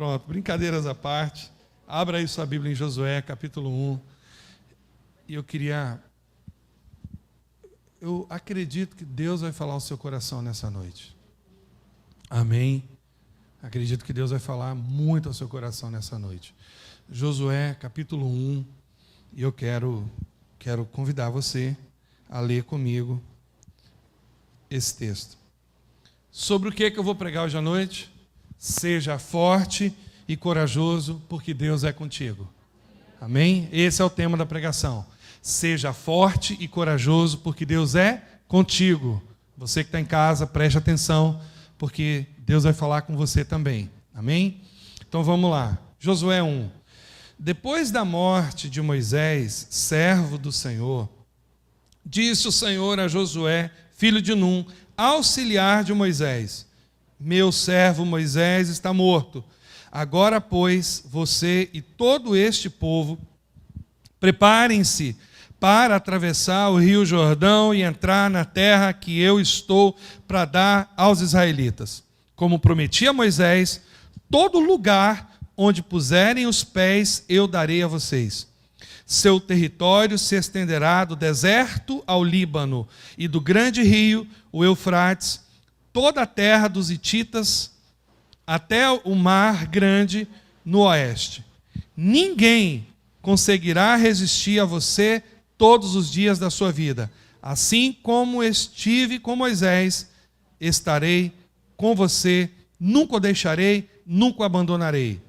Pronto, brincadeiras à parte. Abra aí sua Bíblia em Josué, capítulo 1. E eu acredito que Deus vai falar ao seu coração nessa noite. Amém? Acredito que Deus vai falar muito ao seu coração nessa noite. Josué, capítulo 1. E eu quero convidar você a ler comigo esse texto. Sobre o que eu vou pregar hoje à noite? Seja forte e corajoso, porque Deus é contigo. Amém? Esse é o tema da pregação. Seja forte e corajoso, porque Deus é contigo. Você que está em casa, preste atenção, porque Deus vai falar com você também. Amém? Então vamos lá. Josué 1. Depois da morte de Moisés, servo do Senhor, disse o Senhor a Josué, filho de Num, auxiliar de Moisés: meu servo Moisés está morto. Agora, pois, você e todo este povo, preparem-se para atravessar o rio Jordão e entrar na terra que eu estou para dar aos israelitas. Como prometi a Moisés, todo lugar onde puserem os pés eu darei a vocês. Seu território se estenderá do deserto ao Líbano e do grande rio, o Eufrates, toda a terra dos hititas, até o mar grande no oeste. Ninguém conseguirá resistir a você todos os dias da sua vida. Assim como estive com Moisés, estarei com você, nunca o deixarei, nunca o abandonarei.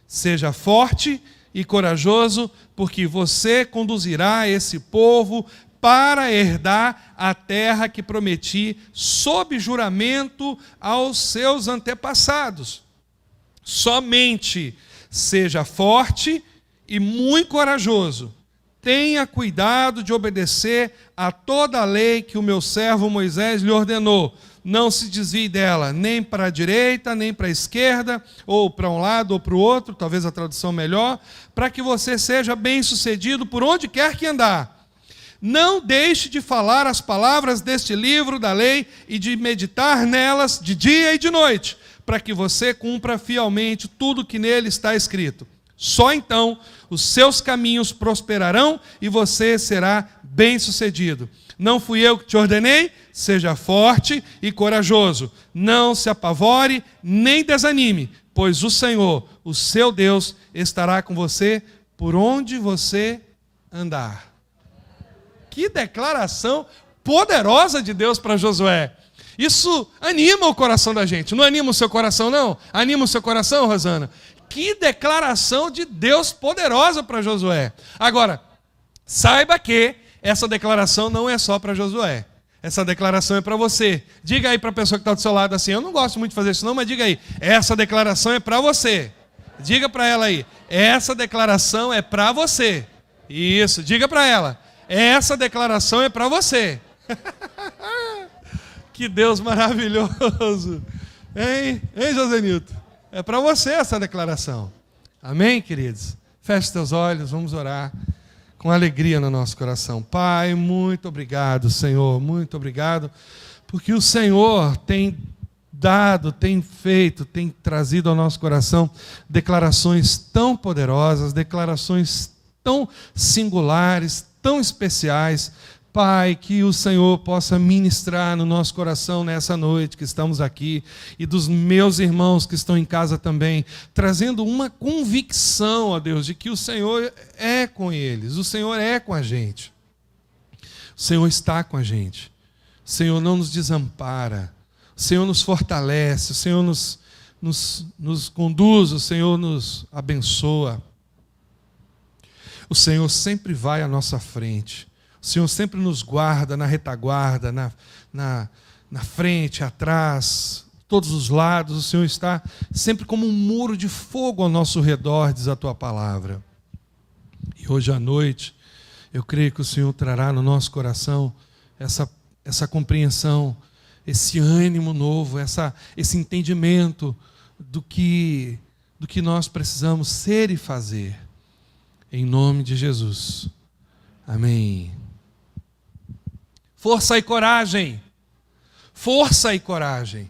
Seja forte e corajoso, porque você conduzirá esse povo para herdar a terra que prometi sob juramento aos seus antepassados. Somente seja forte e muito corajoso. Tenha cuidado de obedecer a toda a lei que o meu servo Moisés lhe ordenou. Não se desvie dela, nem para a direita, nem para a esquerda, ou para um lado ou para o outro, talvez a tradução melhor, para que você seja bem-sucedido por onde quer que andar. Não deixe de falar as palavras deste livro da lei e de meditar nelas de dia e de noite, para que você cumpra fielmente tudo que nele está escrito. Só então os seus caminhos prosperarão e você será bem-sucedido. Não fui eu que te ordenei? Seja forte e corajoso. Não se apavore nem desanime, pois o Senhor, o seu Deus, estará com você por onde você andar. Que declaração poderosa de Deus para Josué. Isso anima o coração da gente. Não anima o seu coração, não? Anima o seu coração, Rosana? Que declaração de Deus poderosa para Josué. Agora, saiba que essa declaração não é só para Josué. Essa declaração é para você. Diga aí para a pessoa que está do seu lado assim: eu não gosto muito de fazer isso não, mas diga aí, essa declaração é para você. Diga para ela aí, essa declaração é para você. Isso, diga para ela, essa declaração é para você. Que Deus maravilhoso. Hein, Josenilton? É para você essa declaração. Amém, queridos? Feche seus olhos, vamos orar com alegria no nosso coração. Pai, muito obrigado, Senhor, muito obrigado, porque o Senhor tem dado, tem feito, tem trazido ao nosso coração declarações tão poderosas, declarações tão singulares, tão especiais. Pai, que o Senhor possa ministrar no nosso coração nessa noite que estamos aqui, e dos meus irmãos que estão em casa também, trazendo uma convicção, ó Deus, de que o Senhor é com eles, o Senhor é com a gente, o Senhor está com a gente, o Senhor não nos desampara, o Senhor nos fortalece, o Senhor nos conduz, o Senhor nos abençoa, o Senhor sempre vai à nossa frente. O Senhor sempre nos guarda na retaguarda, na frente, atrás, todos os lados. O Senhor está sempre como um muro de fogo ao nosso redor, diz a Tua palavra. E hoje à noite, eu creio que o Senhor trará no nosso coração essa compreensão, esse ânimo novo, esse entendimento do que nós precisamos ser e fazer. Em nome de Jesus. Amém. Força e coragem. Força e coragem.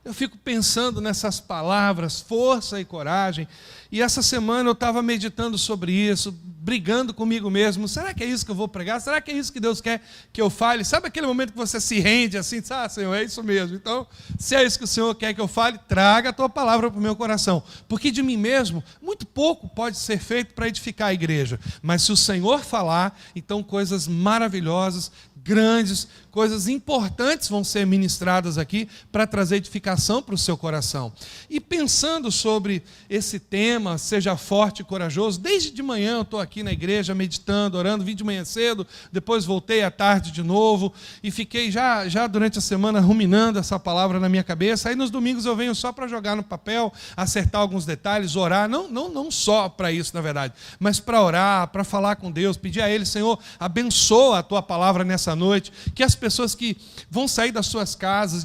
Eu fico pensando nessas palavras, força e coragem. E essa semana eu estava meditando sobre isso, brigando comigo mesmo. Será que é isso que eu vou pregar? Será que é isso que Deus quer que eu fale? Sabe aquele momento que você se rende assim? Ah, Senhor, é isso mesmo. Então, se é isso que o Senhor quer que eu fale, traga a tua palavra para o meu coração. Porque de mim mesmo, muito pouco pode ser feito para edificar a igreja. Mas se o Senhor falar, então coisas maravilhosas, grandes, coisas importantes vão ser ministradas aqui para trazer edificação para o seu coração. E pensando sobre esse tema, seja forte e corajoso, desde de manhã eu estou aqui na igreja meditando, orando, vim de manhã cedo, depois voltei à tarde de novo e fiquei já durante a semana ruminando essa palavra na minha cabeça. Aí nos domingos eu venho só para jogar no papel, acertar alguns detalhes, orar, não só para isso na verdade, mas para orar, para falar com Deus, pedir a Ele, Senhor, abençoa a tua palavra nessa noite, que as pessoas que vão sair das suas casas,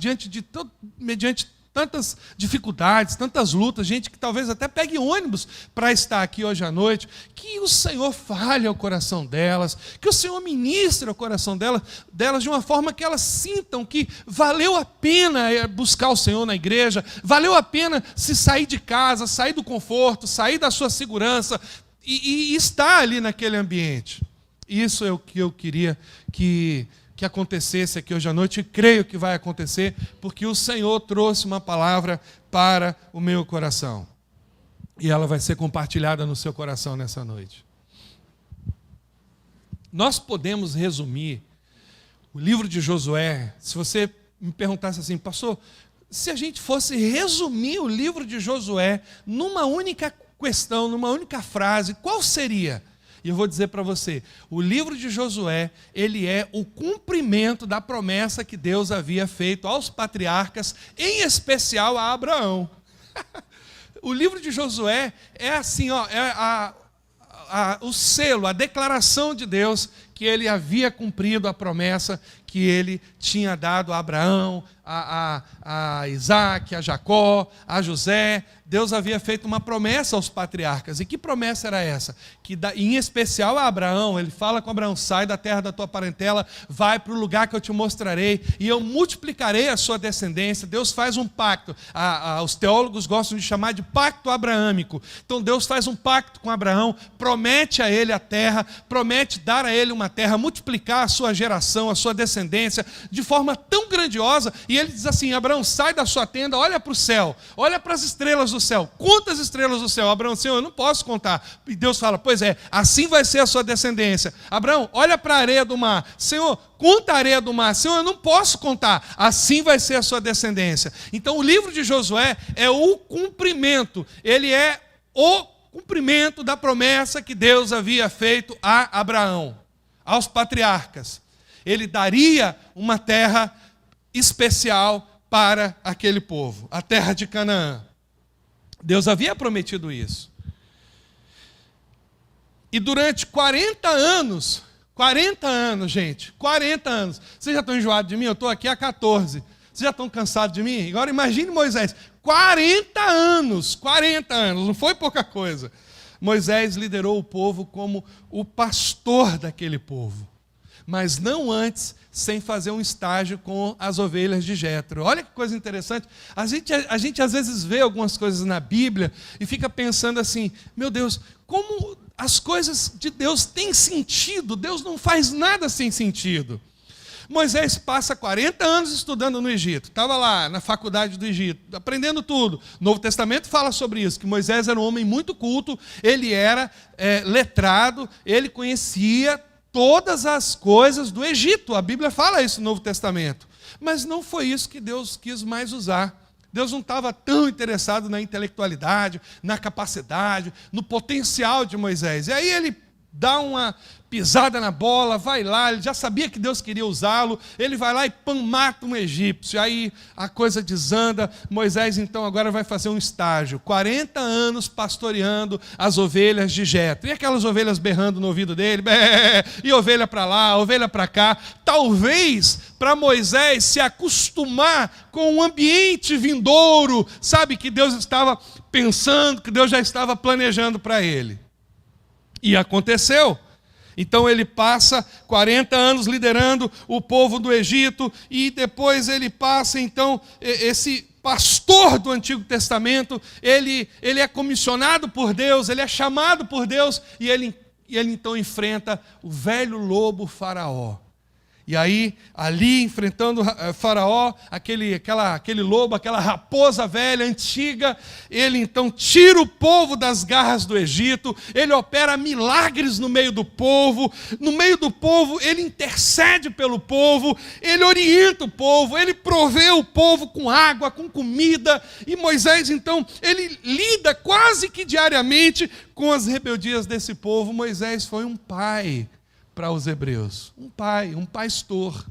mediante tantas dificuldades, tantas lutas, gente que talvez até pegue ônibus para estar aqui hoje à noite, que o Senhor fale ao coração delas, que o Senhor ministre ao coração delas de uma forma que elas sintam que valeu a pena buscar o Senhor na igreja, valeu a pena se sair de casa, sair do conforto, sair da sua segurança e estar ali naquele ambiente. Isso é o que eu queria que acontecesse aqui hoje à noite, e creio que vai acontecer, porque o Senhor trouxe uma palavra para o meu coração. E ela vai ser compartilhada no seu coração nessa noite. Nós podemos resumir o livro de Josué, se você me perguntasse assim, pastor, se a gente fosse resumir o livro de Josué numa única questão, numa única frase, qual seria? E eu vou dizer para você, o livro de Josué, ele é o cumprimento da promessa que Deus havia feito aos patriarcas, em especial a Abraão. O livro de Josué é assim, o selo, a declaração de Deus que ele havia cumprido a promessa que ele tinha dado a Abraão, a Isaac, a Jacó, a José. Deus havia feito uma promessa aos patriarcas. E que promessa era essa? Que em especial a Abraão, ele fala com Abraão, sai da terra da tua parentela, vai para o lugar que eu te mostrarei, e eu multiplicarei a sua descendência. Deus faz um pacto. Os teólogos gostam de chamar de pacto abraâmico. Então Deus faz um pacto com Abraão, promete a ele a terra, promete dar a ele uma terra, multiplicar a sua geração, a sua descendência, de forma tão grandiosa, e ele diz assim, Abraão, sai da sua tenda, olha para o céu, olha para as estrelas do céu, conta as estrelas do céu. Abraão, Senhor, eu não posso contar. E Deus fala, pois é, assim vai ser a sua descendência. Abraão, olha para a areia do mar, Senhor, conta a areia do mar. Senhor, eu não posso contar, assim vai ser a sua descendência. Então o livro de Josué é o cumprimento, ele é o cumprimento da promessa que Deus havia feito a Abraão, aos patriarcas. Ele daria uma terra especial para aquele povo, a terra de Canaã. Deus havia prometido isso. E durante 40 anos, gente, 40 anos. Vocês já estão enjoados de mim? Eu estou aqui há 14. Vocês já estão cansados de mim? Agora imagine Moisés, 40 anos, não foi pouca coisa. Moisés liderou o povo como o pastor daquele povo, mas não antes, sem fazer um estágio com as ovelhas de Jetro. Olha que coisa interessante. A gente às vezes vê algumas coisas na Bíblia e fica pensando assim, meu Deus, como as coisas de Deus têm sentido, Deus não faz nada sem sentido. Moisés passa 40 anos estudando no Egito, estava lá na faculdade do Egito, aprendendo tudo. O Novo Testamento fala sobre isso, que Moisés era um homem muito culto, ele era letrado, ele conhecia todas as coisas do Egito. A Bíblia fala isso no Novo Testamento. Mas não foi isso que Deus quis mais usar. Deus não estava tão interessado na intelectualidade, na capacidade, no potencial de Moisés. E aí ele dá uma pisada na bola, vai lá, ele já sabia que Deus queria usá-lo, ele vai lá e mata um egípcio, aí a coisa desanda. Moisés então agora vai fazer um estágio, 40 anos pastoreando as ovelhas de Jetro, e aquelas ovelhas berrando no ouvido dele, e ovelha para lá, ovelha para cá, talvez para Moisés se acostumar com o ambiente vindouro, sabe, que Deus estava pensando, que Deus já estava planejando para ele. E aconteceu. Então ele passa 40 anos liderando o povo do Egito, e depois ele passa então esse pastor do Antigo Testamento, ele é comissionado por Deus, ele é chamado por Deus, e ele então enfrenta o velho lobo Faraó. E aí, ali enfrentando Faraó, aquele lobo, aquela raposa velha, antiga, ele então tira o povo das garras do Egito, ele opera milagres no meio do povo, ele intercede pelo povo, ele orienta o povo, ele provê o povo com água, com comida, e Moisés então, ele lida quase que diariamente com as rebeldias desse povo. Moisés foi um pai para os hebreus, um pastor.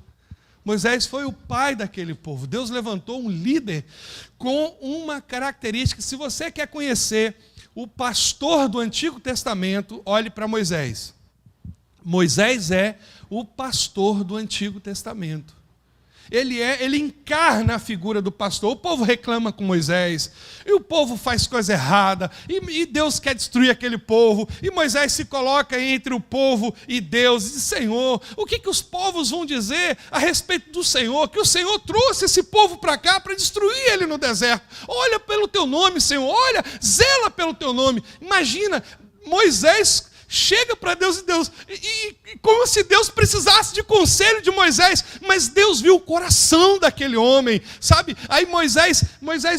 Moisés foi o pai daquele povo. Deus levantou um líder com uma característica. Se você quer conhecer o pastor do Antigo Testamento, olhe para Moisés. Moisés é o pastor do Antigo Testamento. Ele encarna a figura do pastor. O povo reclama com Moisés, e o povo faz coisa errada, e Deus quer destruir aquele povo, e Moisés se coloca entre o povo e Deus, e diz: Senhor, o que os povos vão dizer a respeito do Senhor, que o Senhor trouxe esse povo para cá para destruir ele no deserto? Olha pelo teu nome, Senhor, olha, zela pelo teu nome. Imagina, Moisés chega para Deus, e como se Deus precisasse de conselho de Moisés, mas Deus viu o coração daquele homem, sabe? Aí Moisés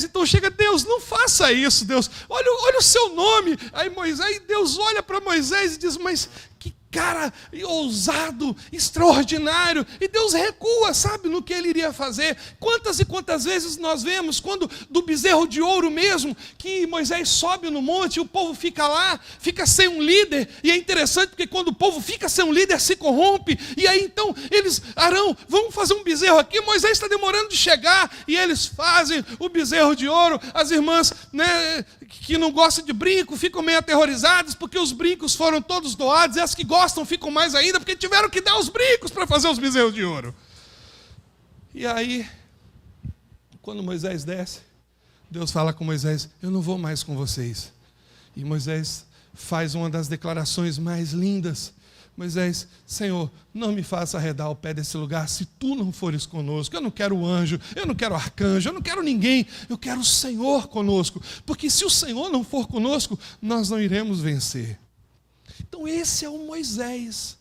então chega: Deus, não faça isso, Deus, olha o seu nome. Aí Deus olha para Moisés e diz: mas que cara ousado, extraordinário, e Deus recua, sabe, no que ele iria fazer. Quantas e quantas vezes nós vemos, quando do bezerro de ouro mesmo, que Moisés sobe no monte e o povo fica lá, fica sem um líder, e é interessante porque quando o povo fica sem um líder, se corrompe, e aí então eles: Arão, vamos fazer um bezerro aqui, Moisés está demorando de chegar, e eles fazem o bezerro de ouro. As irmãs, né, que não gostam de brinco, ficam meio aterrorizadas, porque os brincos foram todos doados, e as que gostam ficam mais ainda, porque tiveram que dar os brincos para fazer os bezerros de ouro. E aí, quando Moisés desce, Deus fala com Moisés: eu não vou mais com vocês. E Moisés faz uma das declarações mais lindas. Moisés: Senhor, não me faça arredar o pé desse lugar se tu não fores conosco. Eu não quero anjo, eu não quero arcanjo, eu não quero ninguém, eu quero o Senhor conosco, porque se o Senhor não for conosco, nós não iremos vencer. Então esse é o Moisés,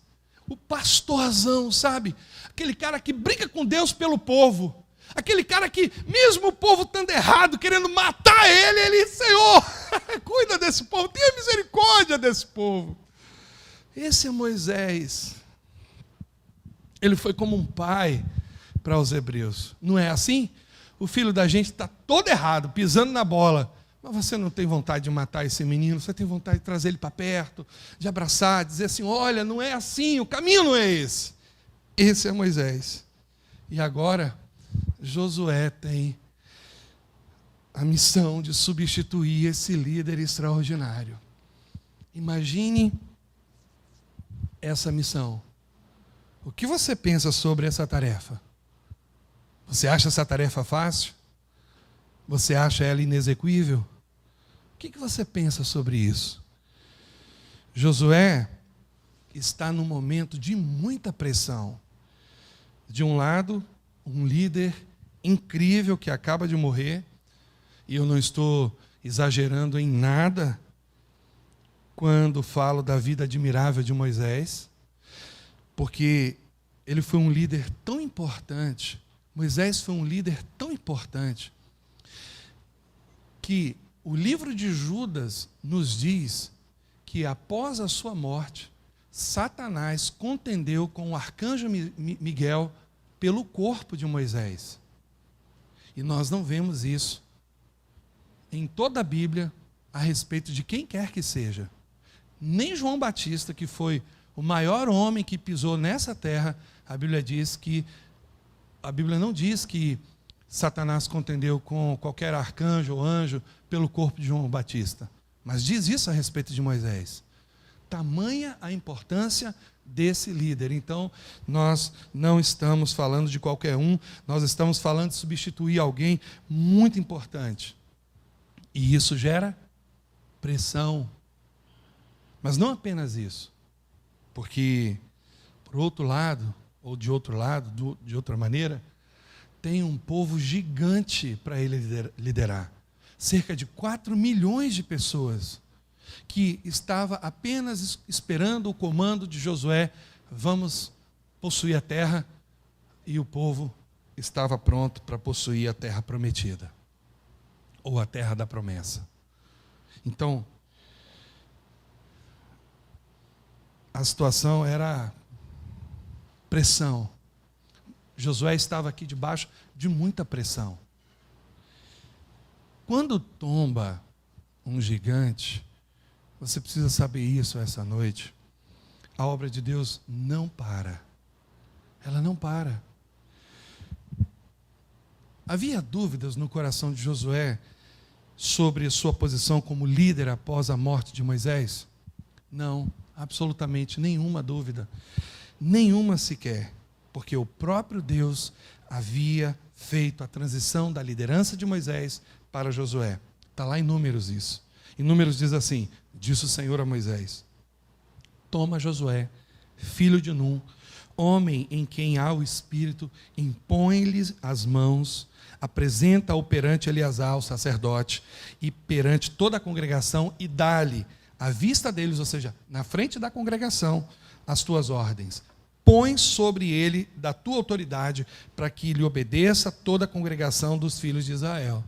o pastorzão, sabe? Aquele cara que briga com Deus pelo povo, aquele cara que, mesmo o povo estando errado, querendo matar ele: Senhor, cuida desse povo, tenha misericórdia desse povo. Esse é Moisés. Ele foi como um pai para os hebreus. Não é assim? O filho da gente está todo errado, pisando na bola, mas você não tem vontade de matar esse menino, você tem vontade de trazer ele para perto, de abraçar, dizer assim: olha, não é assim, o caminho não é esse. Esse é Moisés. E agora, Josué tem a missão de substituir esse líder extraordinário. Imagine essa missão. O que você pensa sobre essa tarefa? Você acha essa tarefa fácil? Você acha ela inexequível? O que você pensa sobre isso? Josué está num momento de muita pressão. De um lado, um líder incrível que acaba de morrer, e eu não estou exagerando em nada quando falo da vida admirável de Moisés, porque ele foi um líder tão importante, Moisés foi um líder tão importante, que o livro de Judas nos diz que após a sua morte, Satanás contendeu com o arcanjo Miguel pelo corpo de Moisés. E nós não vemos isso em toda a Bíblia a respeito de quem quer que seja. Nem João Batista, que foi o maior homem que pisou nessa terra, a Bíblia não diz que Satanás contendeu com qualquer arcanjo ou anjo pelo corpo de João Batista, mas diz isso a respeito de Moisés. Tamanha a importância desse líder. Então, nós não estamos falando de qualquer um, nós estamos falando de substituir alguém muito importante. E isso gera pressão. Mas não apenas isso, porque, por outro lado, ou de outro lado, de outra maneira, tem um povo gigante para ele liderar. Cerca de 4 milhões de pessoas que estava apenas esperando o comando de Josué, vamos possuir a terra, e o povo estava pronto para possuir a terra prometida, ou a terra da promessa. Então, a situação era pressão. Josué estava aqui debaixo de muita pressão. Quando tomba um gigante, você precisa saber isso essa noite, a obra de Deus não para. Ela não para. Havia dúvidas no coração de Josué sobre sua posição como líder após a morte de Moisés? Não, absolutamente nenhuma dúvida. Nenhuma sequer. Porque o próprio Deus havia feito a transição da liderança de Moisés para Josué. Está lá em Números isso. Em Números diz assim: disse o Senhor a Moisés: toma Josué, filho de Num, homem em quem há o Espírito, impõe-lhe as mãos, apresenta-o perante Eleazar, o sacerdote, e perante toda a congregação, e dá-lhe, à vista deles, ou seja, na frente da congregação, as tuas ordens. Põe sobre ele da tua autoridade, para que lhe obedeça toda a congregação dos filhos de Israel.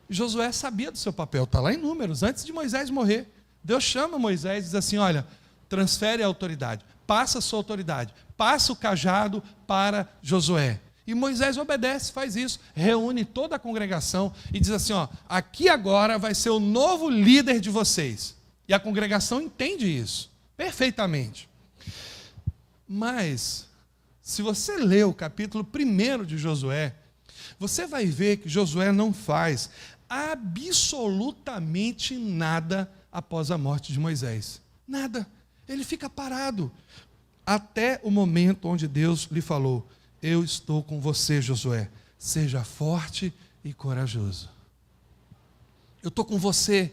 Josué sabia do seu papel, está lá em Números, antes de Moisés morrer. Deus chama Moisés e diz assim: olha, transfere a autoridade, passa a sua autoridade, passa o cajado para Josué. E Moisés obedece, faz isso, reúne toda a congregação e diz assim: ó, aqui agora vai ser o novo líder de vocês. E a congregação entende isso perfeitamente. Mas, se você ler o capítulo 1 de Josué, você vai ver que Josué não faz absolutamente nada após a morte de Moisés. Nada. Ele fica parado. Até o momento onde Deus lhe falou: eu estou com você, Josué. Seja forte e corajoso. Eu estou com você.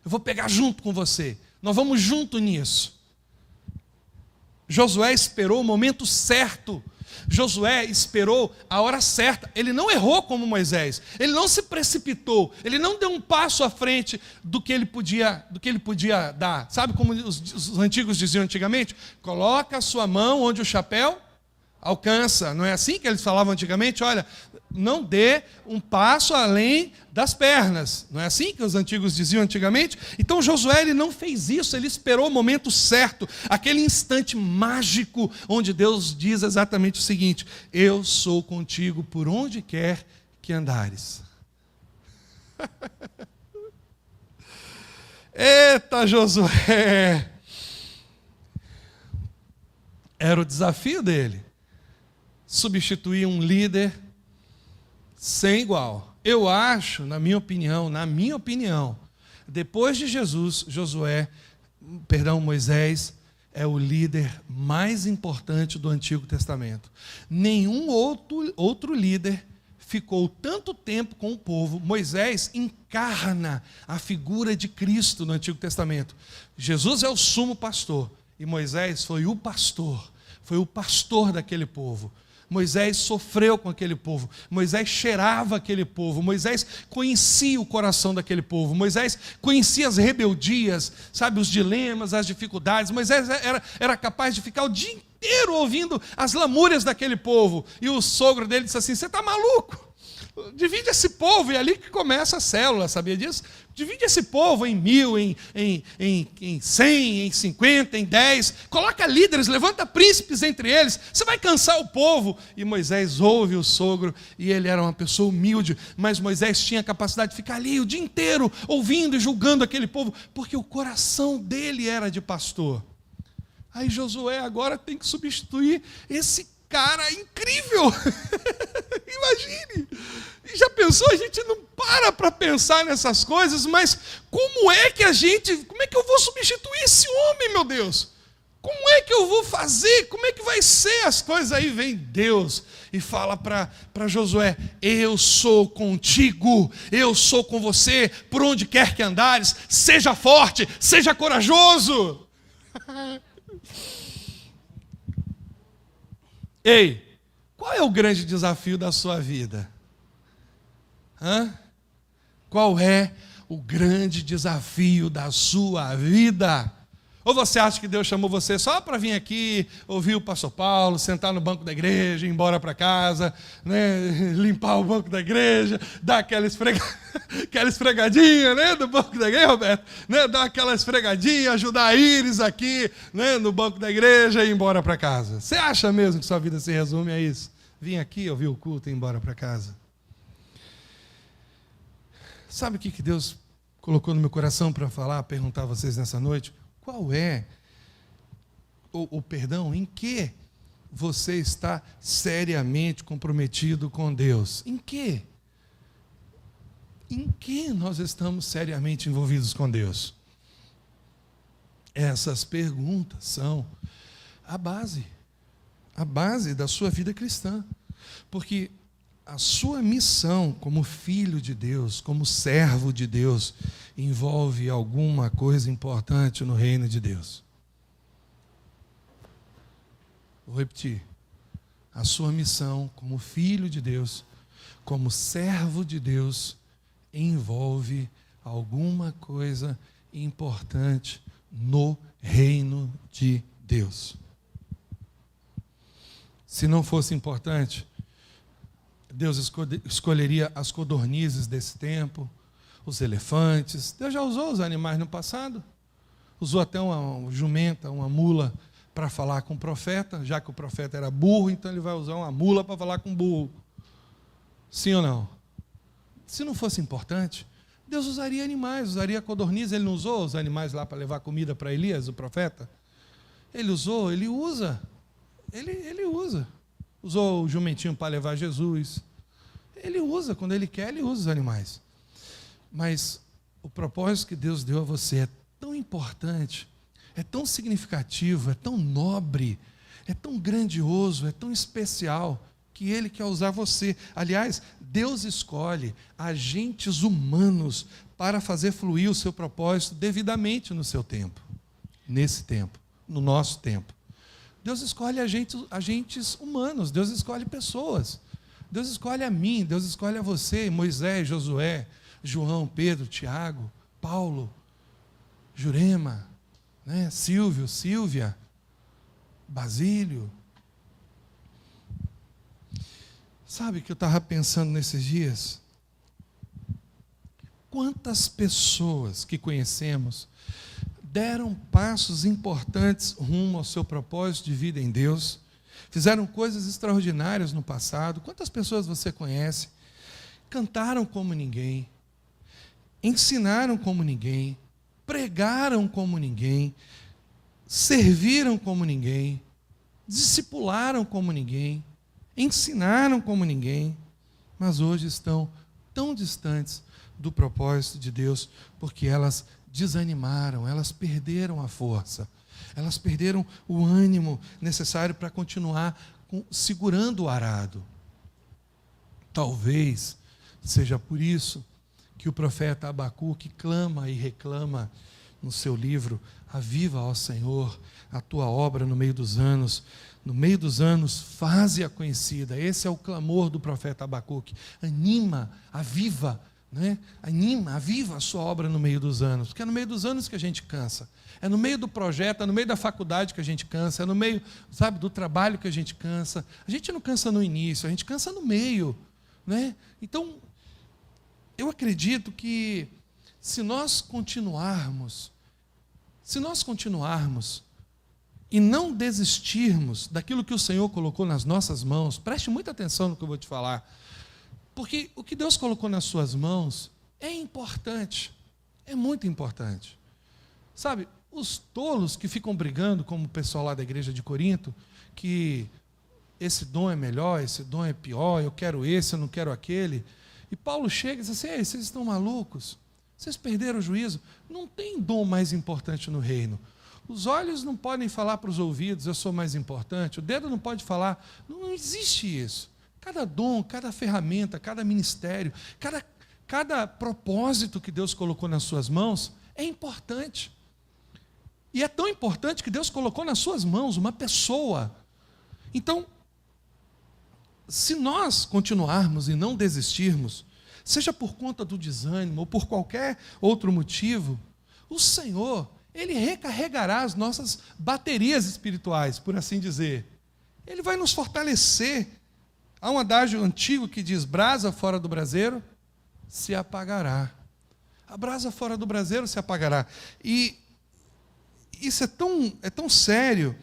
Eu vou pegar junto com você. Nós vamos junto nisso. Josué esperou o momento certo. Josué esperou a hora certa. Ele não errou como Moisés. Ele não se precipitou. Ele não deu um passo à frente do que ele podia dar. Sabe como os antigos diziam antigamente? Coloca a sua mão onde o chapéu alcança. Não é assim que eles falavam antigamente? Olha, não dê um passo além das pernas. Não é assim que os antigos diziam antigamente? Então Josué, ele não fez isso. Ele esperou o momento certo, aquele instante mágico onde Deus diz exatamente o seguinte: eu sou contigo por onde quer que andares. Eita, Josué! Era o desafio dele. Substituir um líder sem igual. Eu acho, na minha opinião, depois de Moisés é o líder mais importante do Antigo Testamento. Nenhum outro líder ficou tanto tempo com o povo. Moisés encarna a figura de Cristo no Antigo Testamento. Jesus é o sumo pastor, e Moisés foi o pastor daquele povo. Moisés sofreu com aquele povo, Moisés cheirava aquele povo, Moisés conhecia o coração daquele povo, Moisés conhecia as rebeldias, sabe, os dilemas, as dificuldades. Moisés era capaz de ficar o dia inteiro ouvindo as lamúrias daquele povo, e o sogro dele disse assim: você está maluco? Divide esse povo, e é ali que começa a célula, sabia disso? Divide esse povo em 1000, em 100, em 50, em 10, coloca líderes, levanta príncipes entre eles, você vai cansar o povo. E Moisés ouve o sogro, e ele era uma pessoa humilde, mas Moisés tinha a capacidade de ficar ali o dia inteiro, ouvindo e julgando aquele povo, porque o coração dele era de pastor. Aí Josué agora tem que substituir esse cara incrível. Imagine. E já pensou? A gente não para pensar nessas coisas, mas como é que eu vou substituir esse homem, meu Deus? Como é que eu vou fazer? Como é que vai ser as coisas? Aí vem Deus e fala para Josué: eu sou contigo, eu sou com você, por onde quer que andares, seja forte, seja corajoso. Ei, Qual é o grande desafio da sua vida? Qual é o grande desafio da sua vida? Ou você acha que Deus chamou você só para vir aqui, ouvir o pastor Paulo, sentar no banco da igreja, ir embora para casa, né, limpar o banco da igreja, dar aquela esfregadinha, né, do banco da igreja, Roberto? Né, dar aquela esfregadinha, ajudar a Iris aqui, né, no banco da igreja e ir embora para casa. Você acha mesmo que sua vida se resume a isso? Vim aqui, ouvir o culto e ir embora para casa. Sabe o que Deus colocou no meu coração para falar, perguntar a vocês nessa noite? Qual é, perdão, em que você está seriamente comprometido com Deus? Em que? Em que nós estamos seriamente envolvidos com Deus? Essas perguntas são a base da sua vida cristã. Porque a sua missão como filho de Deus, como servo de Deus, envolve alguma coisa importante no reino de Deus. Vou repetir. A sua missão como filho de Deus, como servo de Deus, envolve alguma coisa importante no reino de Deus. Se não fosse importante, Deus escolheria as codornizes desse tempo, os elefantes. Deus já usou os animais no passado. Usou até uma jumenta, uma mula, para falar com o profeta. Já que o profeta era burro, então ele vai usar uma mula para falar com o burro. Sim ou não? Se não fosse importante, Deus usaria animais, usaria codornizes. Ele não usou os animais lá para levar comida para Elias, o profeta? Ele usou, ele usa. Ele usa. Usou o jumentinho para levar Jesus. Ele usa, quando ele quer, ele usa os animais. Mas o propósito que Deus deu a você é tão importante, é tão significativo, é tão nobre, é tão grandioso, é tão especial, que Ele quer usar você. Aliás, Deus escolhe agentes humanos para fazer fluir o seu propósito devidamente no seu tempo, nesse tempo, no nosso tempo. Deus escolhe agentes humanos, Deus escolhe pessoas. Deus escolhe a mim, Deus escolhe a você, Moisés, Josué, João, Pedro, Tiago, Paulo, Jurema, né? Silvio, Silvia, Basílio. Sabe o que eu estava pensando nesses dias? Quantas pessoas que conhecemos deram passos importantes rumo ao seu propósito de vida em Deus, fizeram coisas extraordinárias no passado. Quantas pessoas você conhece? Cantaram como ninguém, ensinaram como ninguém, pregaram como ninguém, serviram como ninguém, discipularam como ninguém, ensinaram como ninguém, mas hoje estão tão distantes do propósito de Deus, porque elas desanimaram, elas perderam a força, elas perderam o ânimo necessário para continuar segurando o arado. Talvez seja por isso que o profeta Abacuque clama e reclama no seu livro: aviva, ó Senhor, a tua obra no meio dos anos, faze-a conhecida. Esse é o clamor do profeta Abacuque. Anima, aviva, né? Aviva a sua obra no meio dos anos, porque é no meio dos anos que a gente cansa, é no meio do projeto, é no meio da faculdade que a gente cansa, é no meio, do trabalho que a gente cansa. A gente não cansa no início, a gente cansa no meio, né? Então, eu acredito que se nós continuarmos e não desistirmos daquilo que o Senhor colocou nas nossas mãos, preste muita atenção no que eu vou te falar, porque o que Deus colocou nas suas mãos é importante, é muito importante. Sabe, os tolos que ficam brigando, como o pessoal lá da igreja de Corinto, que esse dom é melhor, esse dom é pior, eu quero esse, eu não quero aquele. E Paulo chega e diz assim: ei, vocês estão malucos? Vocês perderam o juízo? Não tem dom mais importante no reino. Os olhos não podem falar para os ouvidos: eu sou mais importante. O dedo não pode falar. Não existe isso. Cada dom, cada ferramenta, cada ministério, cada propósito que Deus colocou nas suas mãos é importante. E é tão importante que Deus colocou nas suas mãos uma pessoa. Então, se nós continuarmos e não desistirmos, seja por conta do desânimo ou por qualquer outro motivo, o Senhor, Ele recarregará as nossas baterias espirituais, por assim dizer. Ele vai nos fortalecer. Há um adágio antigo que diz: brasa fora do braseiro se apagará. A brasa fora do braseiro se apagará. E isso é tão sério,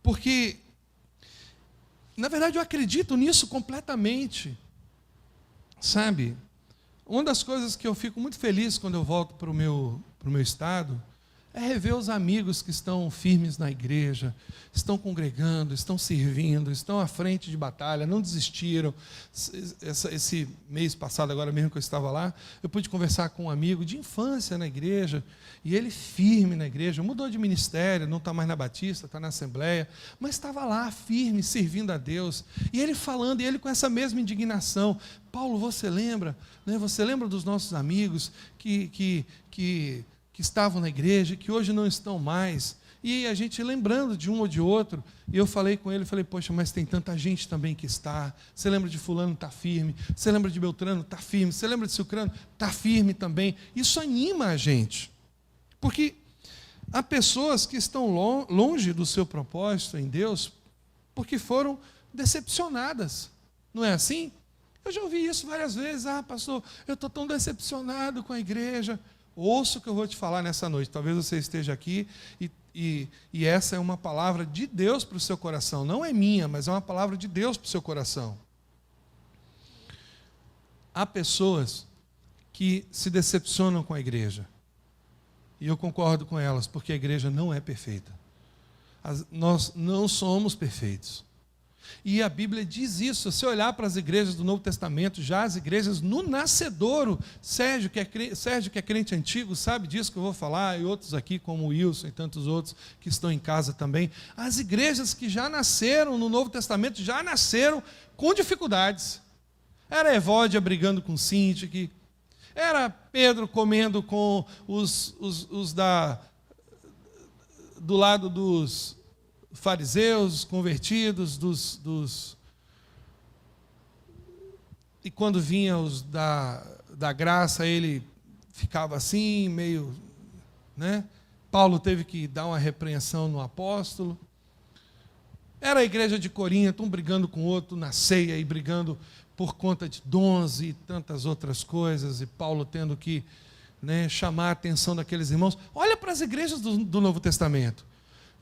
porque, na verdade, eu acredito nisso completamente. Sabe, uma das coisas que eu fico muito feliz quando eu volto para o meu estado é rever os amigos que estão firmes na igreja, estão congregando, estão servindo, estão à frente de batalha, não desistiram. Esse mês passado, agora mesmo que eu estava lá, eu pude conversar com um amigo de infância na igreja, e ele firme na igreja, mudou de ministério, não está mais na Batista, está na Assembleia, mas estava lá firme, servindo a Deus, e ele falando, e ele com essa mesma indignação: Paulo, você lembra? Né, você lembra dos nossos amigos que estavam na igreja, que hoje não estão mais? E a gente lembrando de um ou de outro, e eu falei com ele, poxa, mas tem tanta gente também que está. Você lembra de fulano? Está firme. Você lembra de Beltrano? Está firme. Você lembra de Cicrano? Está firme também. Isso anima a gente, porque há pessoas que estão longe do seu propósito em Deus, porque foram decepcionadas, não é assim? Eu já ouvi isso várias vezes: pastor, eu estou tão decepcionado com a igreja. Ouça o que eu vou te falar nessa noite. Talvez você esteja aqui e essa é uma palavra de Deus para o seu coração. Não é minha, mas é uma palavra de Deus para o seu coração. Há pessoas que se decepcionam com a igreja. E eu concordo com elas, porque a igreja não é perfeita. Nós não somos perfeitos. E a Bíblia diz isso. Se você olhar para as igrejas do Novo Testamento, já as igrejas no nascedouro, Sérgio, que é crente antigo, sabe disso que eu vou falar, e outros aqui, como o Wilson e tantos outros que estão em casa também. As igrejas que já nasceram no Novo Testamento, já nasceram com dificuldades. Era Evódia brigando com Sintique, era Pedro comendo com os do lado dos fariseus convertidos, e quando vinha os da graça, ele ficava assim, meio, né? Paulo teve que dar uma repreensão no apóstolo. Era a igreja de Corinto, um brigando com o outro na ceia e brigando por conta de dons e tantas outras coisas, e Paulo tendo que, né, chamar a atenção daqueles irmãos. Olha para as igrejas do Novo Testamento.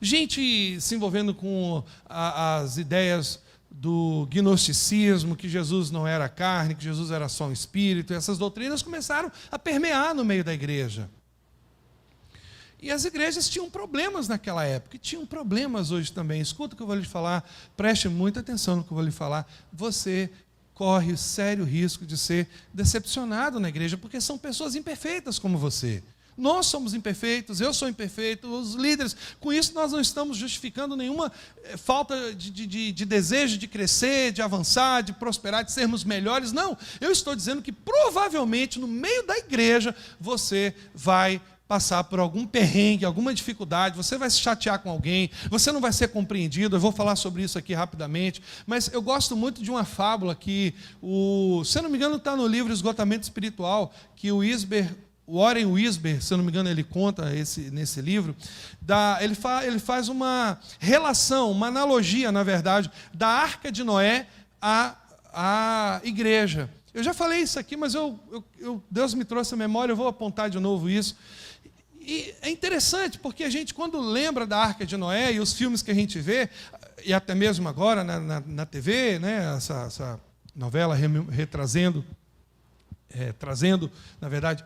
Gente se envolvendo com as ideias do gnosticismo, que Jesus não era carne, que Jesus era só um espírito. E essas doutrinas começaram a permear no meio da igreja. E as igrejas tinham problemas naquela época, e tinham problemas hoje também. Escuta o que eu vou lhe falar, preste muita atenção no que eu vou lhe falar. Você corre o sério risco de ser decepcionado na igreja, porque são pessoas imperfeitas como você. Nós somos imperfeitos, eu sou imperfeito, os líderes. Com isso, nós não estamos justificando nenhuma falta de desejo de crescer, de avançar, de prosperar, de sermos melhores. Não, eu estou dizendo que provavelmente no meio da igreja você vai passar por algum perrengue, alguma dificuldade, você vai se chatear com alguém, você não vai ser compreendido. Eu vou falar sobre isso aqui rapidamente, mas eu gosto muito de uma fábula que, se eu não me engano, está no livro Esgotamento Espiritual, que o Warren Wiersbe, se eu não me engano, ele conta nesse livro, ele faz uma relação, uma analogia, na verdade, da Arca de Noé à igreja. Eu já falei isso aqui, mas Deus me trouxe a memória, eu vou apontar de novo isso. E é interessante, porque a gente, quando lembra da Arca de Noé e os filmes que a gente vê, e até mesmo agora na TV, né, essa novela retrazendo, trazendo, na verdade,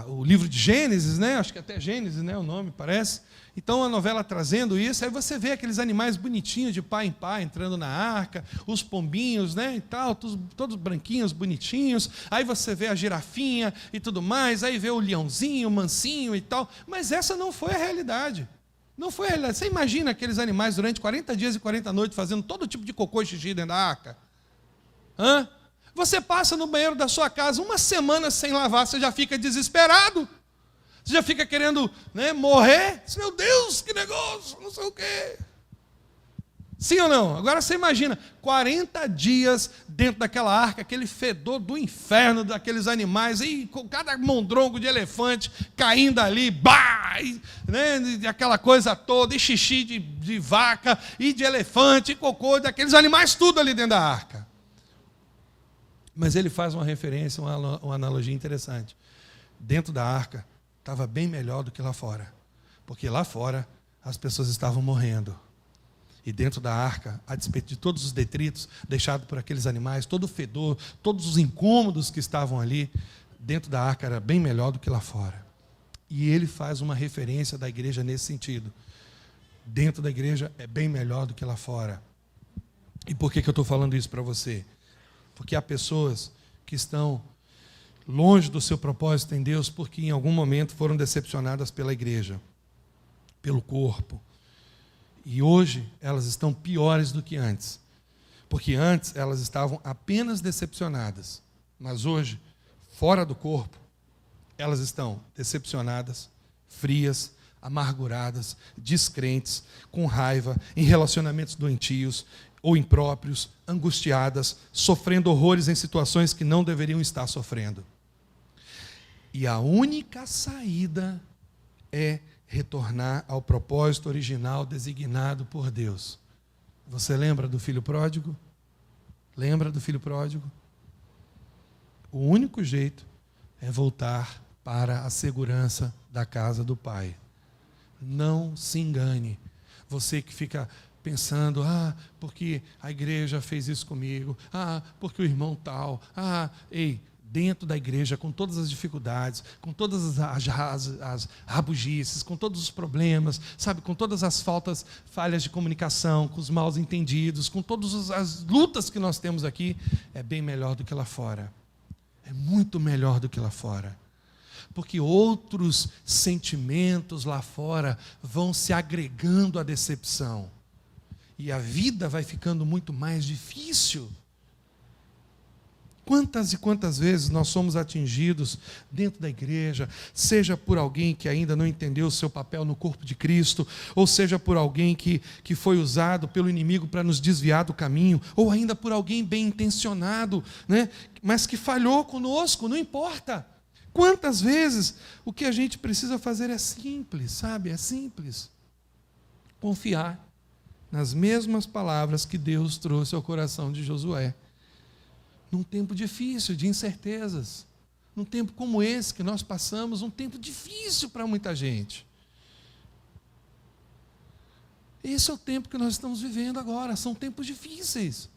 o livro de Gênesis, né? Acho que até Gênesis, né, o nome parece. Então a novela trazendo isso, aí você vê aqueles animais bonitinhos de pá em pá entrando na arca, os pombinhos, né, e tal, todos branquinhos, bonitinhos. Aí você vê a girafinha e tudo mais, aí vê o leãozinho, o mansinho e tal. Mas essa não foi a realidade. Não foi a realidade. Você imagina aqueles animais durante 40 dias e 40 noites fazendo todo tipo de cocô e xixi dentro da arca? Você passa no banheiro da sua casa uma semana sem lavar, você já fica desesperado. Você já fica querendo, né, morrer. Meu Deus, que negócio, não sei o quê. Sim ou não? Agora você imagina, 40 dias dentro daquela arca, aquele fedor do inferno, daqueles animais, e com cada mondrongo de elefante caindo ali, bah, né, aquela coisa toda, e xixi de vaca, e de elefante, e cocô, daqueles animais, tudo ali dentro da arca. Mas ele faz uma referência, uma analogia interessante. Dentro da arca, estava bem melhor do que lá fora, porque lá fora as pessoas estavam morrendo. E dentro da arca, a despeito de todos os detritos deixados por aqueles animais, todo o fedor, todos os incômodos que estavam ali, dentro da arca era bem melhor do que lá fora. E ele faz uma referência da igreja nesse sentido. Dentro da igreja é bem melhor do que lá fora. E por que eu estou falando isso para você? Porque há pessoas que estão longe do seu propósito em Deus porque em algum momento foram decepcionadas pela igreja, pelo corpo. E hoje elas estão piores do que antes. Porque antes elas estavam apenas decepcionadas. Mas hoje, fora do corpo, elas estão decepcionadas, frias, amarguradas, descrentes, com raiva, em relacionamentos doentios ou impróprios, angustiadas, sofrendo horrores em situações que não deveriam estar sofrendo. E a única saída é retornar ao propósito original designado por Deus. Você lembra do filho pródigo? Lembra do filho pródigo? O único jeito é voltar para a segurança da casa do Pai. Não se engane. Você que fica pensando, porque a igreja fez isso comigo, porque o irmão tal, ei, dentro da igreja, com todas as dificuldades, com todas as rabugices, com todos os problemas, sabe, com todas as falhas de comunicação, com os mal entendidos, com todas as lutas que nós temos aqui, é bem melhor do que lá fora. É muito melhor do que lá fora. Porque outros sentimentos lá fora vão se agregando à decepção. E a vida vai ficando muito mais difícil. Quantas e quantas vezes nós somos atingidos dentro da igreja, seja por alguém que ainda não entendeu o seu papel no corpo de Cristo, ou seja por alguém que foi usado pelo inimigo para nos desviar do caminho, ou ainda por alguém bem intencionado, né, mas que falhou conosco, não importa. Quantas vezes o que a gente precisa fazer é simples, sabe? É simples. Confiar nas mesmas palavras que Deus trouxe ao coração de Josué. Num tempo difícil, de incertezas, num tempo como esse que nós passamos, um tempo difícil para muita gente. Esse é o tempo que nós estamos vivendo agora, são tempos difíceis.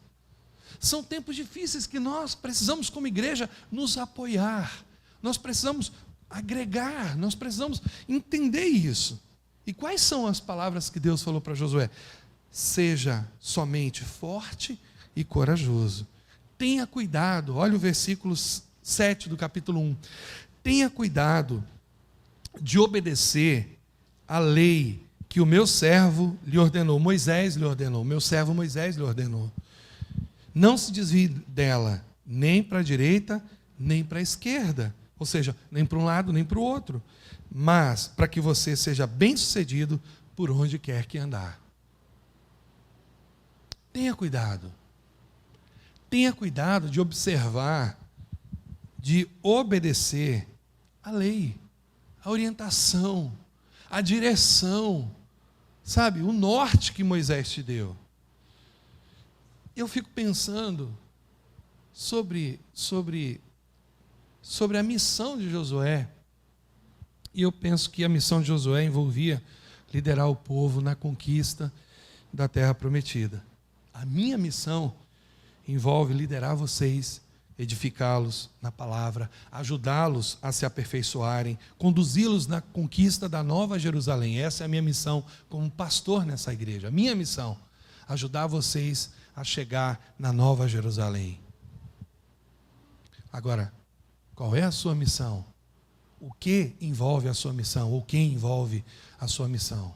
São tempos difíceis que nós precisamos, como igreja, nos apoiar, nós precisamos agregar, nós precisamos entender isso. E quais são as palavras que Deus falou para Josué? Seja somente forte e corajoso. Tenha cuidado, olha o versículo 7 do capítulo 1. Tenha cuidado de obedecer a lei que o meu servo lhe ordenou. Moisés lhe ordenou, meu servo Moisés lhe ordenou. Não se desvie dela, nem para a direita, nem para a esquerda. Ou seja, nem para um lado, nem para o outro. Mas para que você seja bem-sucedido por onde quer que andar. Tenha cuidado. Tenha cuidado de observar, de obedecer a lei, a orientação, a direção, sabe, o norte que Moisés te deu. Eu fico pensando sobre a missão de Josué, e eu penso que a missão de Josué envolvia liderar o povo na conquista da terra prometida. A minha missão envolve liderar vocês, edificá-los na palavra, ajudá-los a se aperfeiçoarem, conduzi-los na conquista da Nova Jerusalém. Essa é a minha missão como pastor nessa igreja. A minha missão, ajudar vocês a chegar na Nova Jerusalém. Agora, qual é a sua missão? O que envolve a sua missão? Ou quem envolve a sua missão?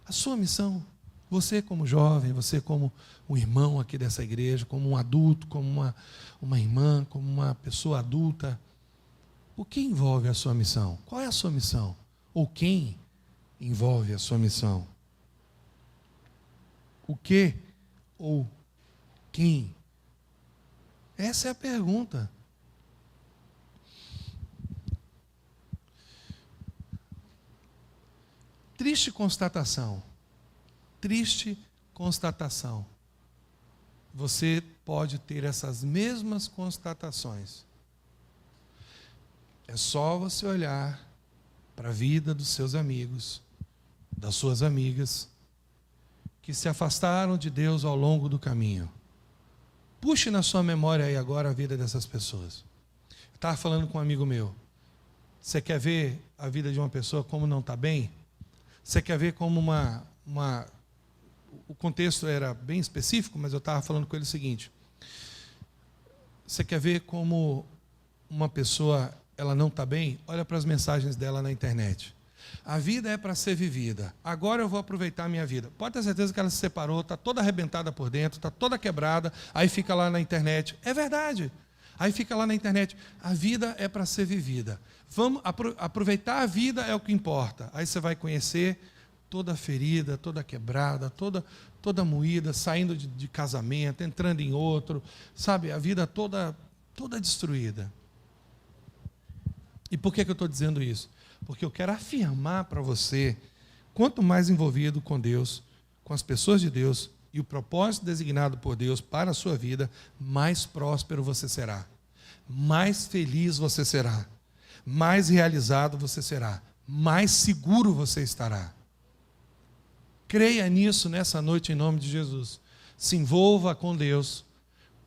A sua missão. Você como jovem, você como um irmão aqui dessa igreja, como um adulto, como uma irmã, como uma pessoa adulta. O que envolve a sua missão? Qual é a sua missão? Ou quem envolve a sua missão? O que ou quem? Essa é a pergunta. Triste constatação. Triste constatação. Você pode ter essas mesmas constatações. É só você olhar para a vida dos seus amigos, das suas amigas, que se afastaram de Deus ao longo do caminho. Puxe na sua memória aí agora a vida dessas pessoas. Eu estava falando com um amigo meu. Você quer ver a vida de uma pessoa como não está bem? Você quer ver como o contexto era bem específico, mas eu estava falando com ele o seguinte. Você quer ver como uma pessoa ela não está bem? Olha para as mensagens dela na internet. A vida é para ser vivida. Agora eu vou aproveitar a minha vida. Pode ter certeza que ela se separou, está toda arrebentada por dentro, está toda quebrada, aí fica lá na internet. É verdade. Aí fica lá na internet. A vida é para ser vivida. Vamos aproveitar a vida é o que importa. Aí você vai conhecer toda ferida, toda quebrada, toda moída, saindo de casamento, entrando em outro, sabe? A vida toda destruída. E por que eu estou dizendo isso? Porque eu quero afirmar para você, quanto mais envolvido com Deus, com as pessoas de Deus e o propósito designado por Deus para a sua vida, mais próspero você será, mais feliz você será, mais realizado você será, mais seguro você estará. Creia nisso nessa noite em nome de Jesus. Se envolva com Deus,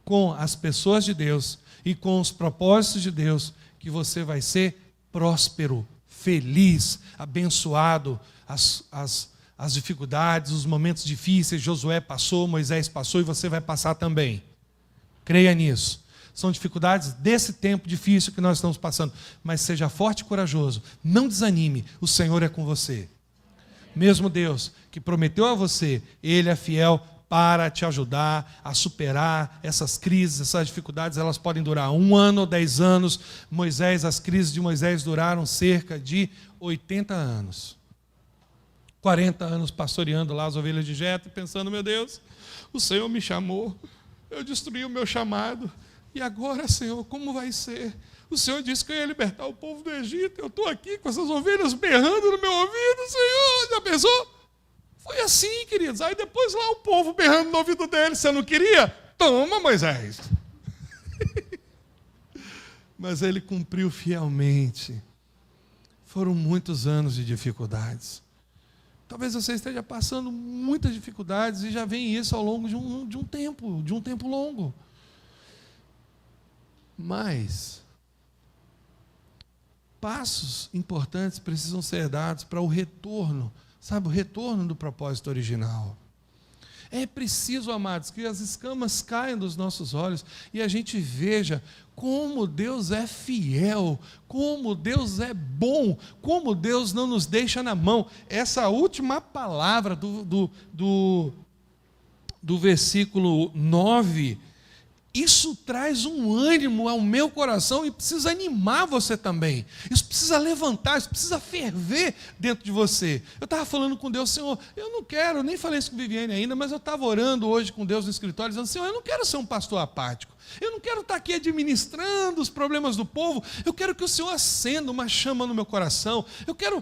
com as pessoas de Deus e com os propósitos de Deus, que você vai ser próspero, feliz, abençoado. As dificuldades, os momentos difíceis, Josué passou, Moisés passou e você vai passar também. Creia nisso. São dificuldades desse tempo difícil que nós estamos passando. Mas seja forte e corajoso. Não desanime. O Senhor é com você. Mesmo Deus que prometeu a você, Ele é fiel para te ajudar a superar essas crises, essas dificuldades. Elas podem durar 1 ano ou 10 anos. As crises de Moisés duraram cerca de 80 anos. 40 anos pastoreando lá as ovelhas de Jetro, pensando, meu Deus, o Senhor me chamou, eu destruí o meu chamado, e agora, Senhor, como vai ser? O Senhor disse que eu ia libertar o povo do Egito, eu estou aqui com essas ovelhas berrando no meu ouvido, Senhor, já pensou? Foi assim, queridos. Aí depois lá o povo berrando no ouvido dele, você não queria? Toma, Moisés. Mas ele cumpriu fielmente. Foram muitos anos de dificuldades. Talvez você esteja passando muitas dificuldades e já vem isso ao longo de um tempo longo. Mas passos importantes precisam ser dados para o retorno, sabe, o retorno do propósito original. É preciso, amados, que as escamas caiam dos nossos olhos e a gente veja como Deus é fiel, como Deus é bom, como Deus não nos deixa na mão. Essa última palavra do versículo 9, isso traz um ânimo ao meu coração e precisa animar você também. Isso precisa levantar, isso precisa ferver dentro de você. Eu estava falando com Deus, Senhor, eu não quero, nem falei isso com Viviane ainda, mas eu estava orando hoje com Deus no escritório, dizendo, Senhor, eu não quero ser um pastor apático. Eu não quero estar aqui administrando os problemas do povo. Eu quero que o Senhor acenda uma chama no meu coração. Eu quero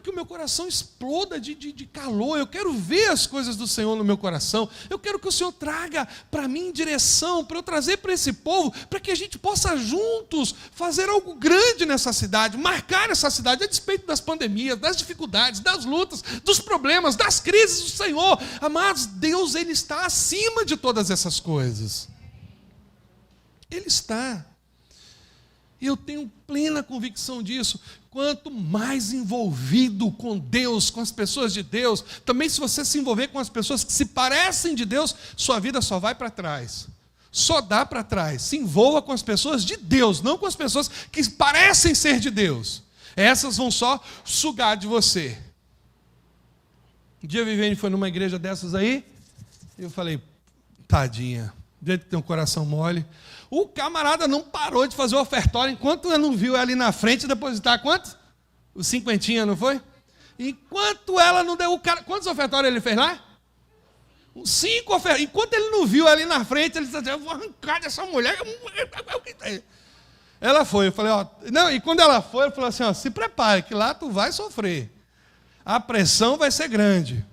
que o meu coração exploda de calor. Eu quero ver as coisas do Senhor no meu coração. Eu quero que o Senhor traga para mim direção, para eu trazer para esse povo, para que a gente possa juntos fazer algo grande nessa cidade, marcar essa cidade a despeito das pandemias, das dificuldades, das lutas, dos problemas, das crises do Senhor. Amados, Deus, Ele está acima de todas essas coisas. Ele está. E eu tenho plena convicção disso. Quanto mais envolvido com Deus, com as pessoas de Deus, também se você se envolver com as pessoas que se parecem de Deus, sua vida só vai para trás. Só dá para trás. Se envolva com as pessoas de Deus, não com as pessoas que parecem ser de Deus. Essas vão só sugar de você. Um dia a Viviane foi numa igreja dessas aí, e eu falei, tadinha, do jeito que tem um coração mole. O camarada não parou de fazer o ofertório enquanto eu não viu ela ali na frente depositar quantos? Os 50, não foi? Enquanto ela não deu o cara. Quantos ofertórios ele fez lá? 5 ofertas. Enquanto ele não viu ali na frente, ele disse assim, eu vou arrancar dessa mulher. Ela foi, eu falei, ó, não, e quando ela foi, ele falou assim, ó, se prepare, que lá tu vai sofrer. A pressão vai ser grande.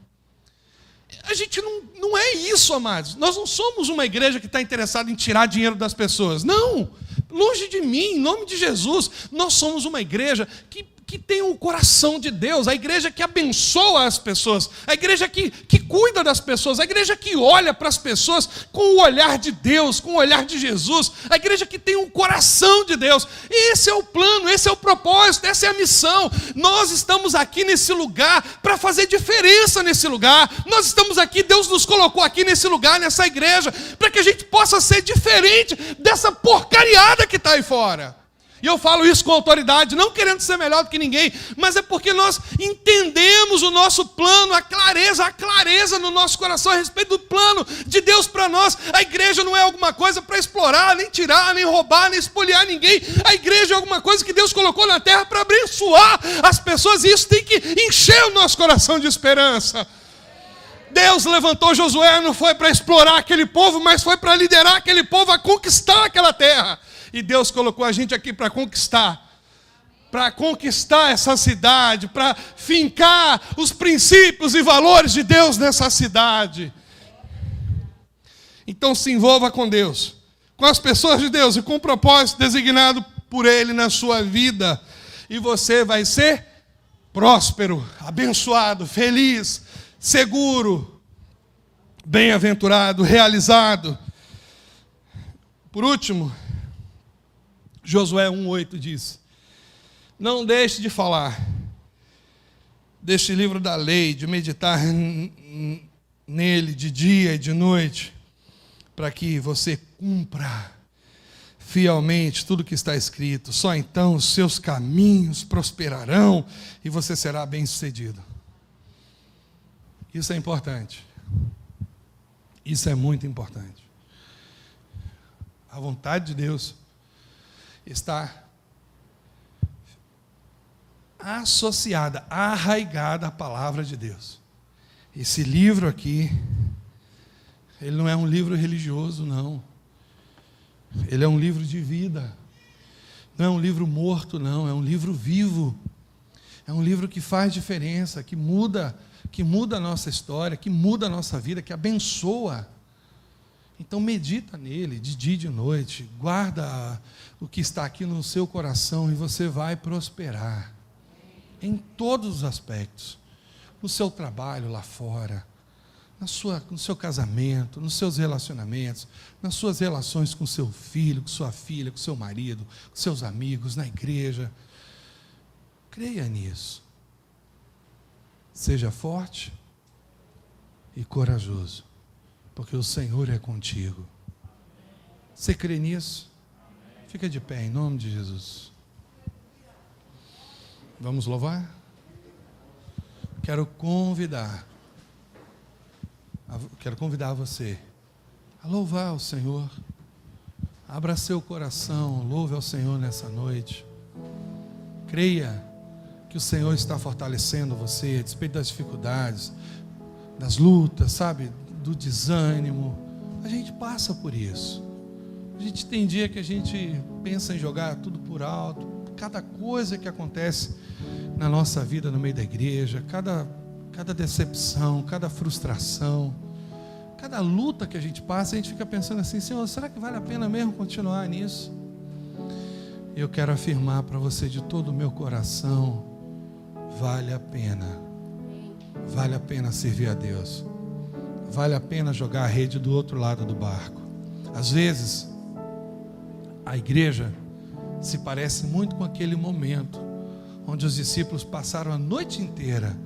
A gente não é isso, amados. Nós não somos uma igreja que está interessada em tirar dinheiro das pessoas. Não, longe de mim, em nome de Jesus. Nós somos uma igreja que tem o coração de Deus, a igreja que abençoa as pessoas, a igreja que cuida das pessoas, a igreja que olha para as pessoas com o olhar de Deus, com o olhar de Jesus, a igreja que tem o coração de Deus. Esse é o plano, esse é o propósito, essa é a missão. Nós estamos aqui nesse lugar para fazer diferença nesse lugar. Nós estamos aqui, Deus nos colocou aqui nesse lugar, nessa igreja, para que a gente possa ser diferente dessa porcariada que está aí fora. E eu falo isso com autoridade, não querendo ser melhor do que ninguém, mas é porque nós entendemos o nosso plano, a clareza no nosso coração a respeito do plano de Deus para nós. A igreja não é alguma coisa para explorar, nem tirar, nem roubar, nem espoliar ninguém. A igreja é alguma coisa que Deus colocou na terra para abençoar as pessoas, e isso tem que encher o nosso coração de esperança. Deus levantou Josué, não foi para explorar aquele povo, mas foi para liderar aquele povo a conquistar aquela terra. E Deus colocou a gente aqui para conquistar essa cidade, para fincar os princípios e valores de Deus nessa cidade. Então se envolva com Deus, com as pessoas de Deus e com o propósito designado por Ele na sua vida. E você vai ser próspero, abençoado, feliz, seguro, bem-aventurado, realizado. Por último, Josué 1,8 diz, não deixe de falar deste livro da lei, de meditar nele de dia e de noite, para que você cumpra fielmente tudo que está escrito. Só então os seus caminhos prosperarão e você será bem-sucedido. Isso é importante. Isso é muito importante. A vontade de Deus está associada, arraigada à palavra de Deus. Esse livro aqui, ele não é um livro religioso, não. Ele é um livro de vida. Não é um livro morto, não. É um livro vivo. É um livro que faz diferença, que muda a nossa história, que muda a nossa vida, que abençoa. Então medita nele de dia e de noite, guarda o que está aqui no seu coração e você vai prosperar em todos os aspectos, no seu trabalho lá fora, no seu casamento, nos seus relacionamentos, nas suas relações com seu filho, com sua filha, com seu marido, com seus amigos, na igreja. Creia nisso. Seja forte e corajoso, porque o Senhor é contigo. Você crê nisso? Fica de pé em nome de Jesus. Vamos louvar? Quero convidar você a louvar o Senhor. Abra seu coração, louve ao Senhor nessa noite. Creia que o Senhor está fortalecendo você, a despeito das dificuldades, das lutas, sabe, do desânimo. A gente passa por isso. A gente tem dia que a gente pensa em jogar tudo por alto. Cada coisa que acontece na nossa vida no meio da igreja, cada decepção, cada frustração, cada luta que a gente passa, a gente fica pensando assim, Senhor, será que vale a pena mesmo continuar nisso? Eu quero afirmar para você de todo o meu coração, vale a pena. Vale a pena servir a Deus. Vale a pena jogar a rede do outro lado do barco. Às vezes, a igreja se parece muito com aquele momento onde os discípulos passaram a noite inteira.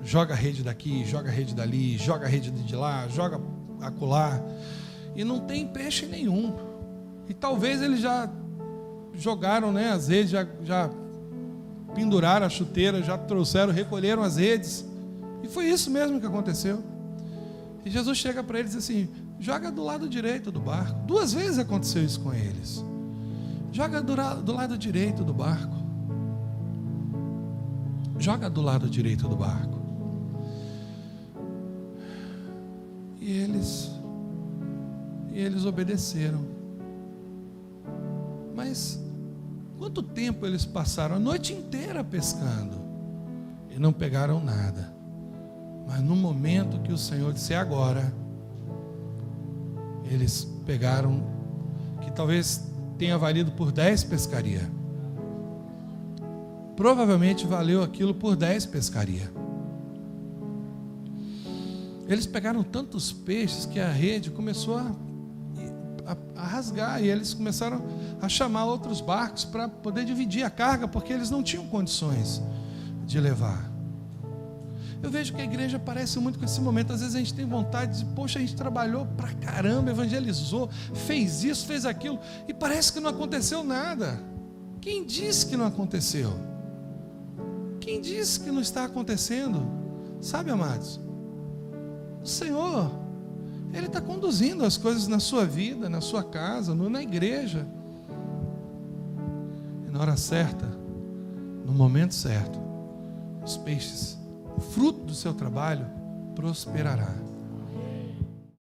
Joga a rede daqui, joga a rede dali, joga a rede de lá, joga acolá. E não tem peixe nenhum. E talvez eles já jogaram, né, as redes, já penduraram a chuteira, já trouxeram, recolheram as redes. E foi isso mesmo que aconteceu. E Jesus chega para eles assim, joga do lado direito do barco. 2 vezes aconteceu isso com eles. Joga do lado direito do barco. Joga do lado direito do barco. E eles obedeceram. Mas quanto tempo eles passaram? A noite inteira pescando e não pegaram nada. Mas no momento que o Senhor disse agora, eles pegaram, que talvez tenha valido por 10 pescaria. Provavelmente valeu aquilo por 10 pescaria. Eles pegaram tantos peixes que a rede começou a rasgar, e eles começaram a chamar outros barcos para poder dividir a carga, porque eles não tinham condições de levar. Eu vejo que a igreja parece muito com esse momento. Às vezes a gente tem vontade de, poxa, a gente trabalhou pra caramba, evangelizou, fez isso, fez aquilo, e parece que não aconteceu nada. Quem disse que não aconteceu? Quem disse que não está acontecendo? Sabe, amados, o Senhor, Ele está conduzindo as coisas na sua vida, na sua casa, na igreja. E na hora certa, no momento certo, os peixes, o fruto do seu trabalho prosperará.